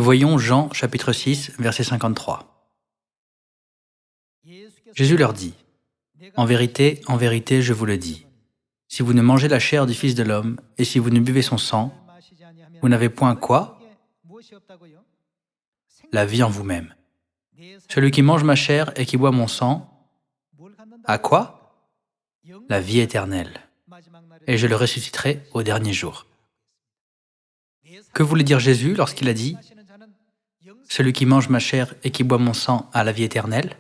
Voyons Jean chapitre 6, verset 53. Jésus leur dit, « En vérité, je vous le dis, si vous ne mangez la chair du Fils de l'homme et si vous ne buvez son sang, vous n'avez point quoi? La vie en vous-même. Celui qui mange ma chair et qui boit mon sang, a quoi? La vie éternelle. Et je le ressusciterai au dernier jour. » Que voulait dire Jésus lorsqu'il a dit « Celui qui mange ma chair et qui boit mon sang a la vie éternelle » ?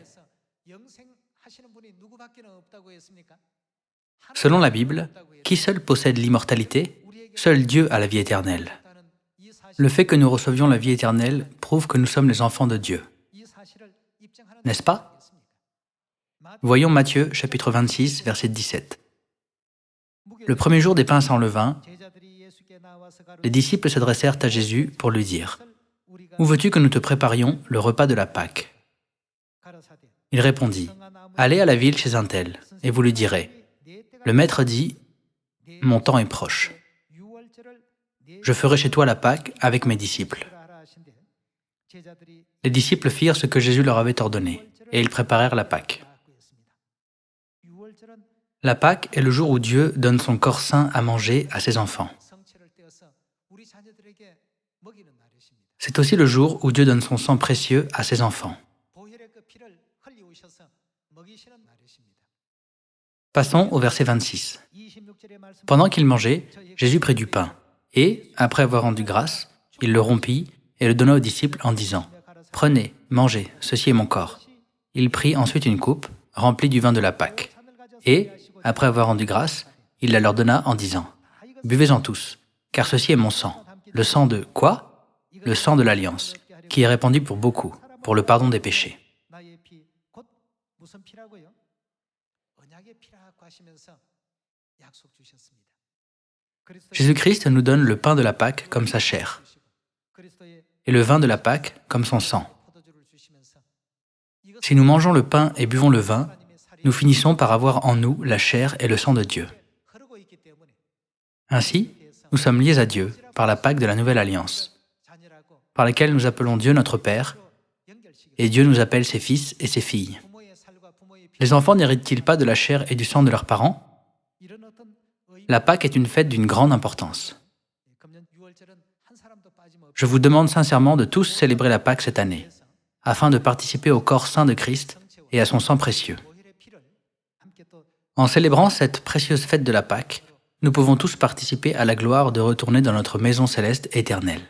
Selon la Bible, qui seul possède l'immortalité? Seul Dieu a la vie éternelle. Le fait que nous recevions la vie éternelle prouve que nous sommes les enfants de Dieu. N'est-ce pas? Voyons Matthieu, chapitre 26, verset 17. Le premier jour des pains sans levain, les disciples s'adressèrent à Jésus pour lui dire « Où veux-tu que nous te préparions le repas de la Pâque ?» Il répondit « Allez à la ville chez un tel, et vous lui direz « Le Maître dit, mon temps est proche. Je ferai chez toi la Pâque avec mes disciples. » Les disciples firent ce que Jésus leur avait ordonné, et ils préparèrent la Pâque. La Pâque est le jour où Dieu donne son corps saint à manger à ses enfants. C'est aussi le jour où Dieu donne son sang précieux à ses enfants. Passons au verset 26. Pendant qu'il mangeait, Jésus prit du pain, et, après avoir rendu grâce, il le rompit et le donna aux disciples en disant « Prenez, mangez, ceci est mon corps. » Il prit ensuite une coupe, remplie du vin de la Pâque, et, après avoir rendu grâce, il la leur donna en disant « Buvez-en tous, car ceci est mon sang, le sang de quoi? Le sang de l'Alliance, qui est répandu pour beaucoup, pour le pardon des péchés. » Jésus-Christ nous donne le pain de la Pâque comme sa chair, et le vin de la Pâque comme son sang. Si nous mangeons le pain et buvons le vin, nous finissons par avoir en nous la chair et le sang de Dieu. Ainsi, nous sommes liés à Dieu par la Pâque de la Nouvelle Alliance, par laquelle nous appelons Dieu notre Père, et Dieu nous appelle ses fils et ses filles. Les enfants n'héritent-ils pas de la chair et du sang de leurs parents? La Pâque est une fête d'une grande importance. Je vous demande sincèrement de tous célébrer la Pâque cette année, afin de participer au corps saint de Christ et à son sang précieux. En célébrant cette précieuse fête de la Pâque, nous pouvons tous participer à la gloire de retourner dans notre maison céleste éternelle.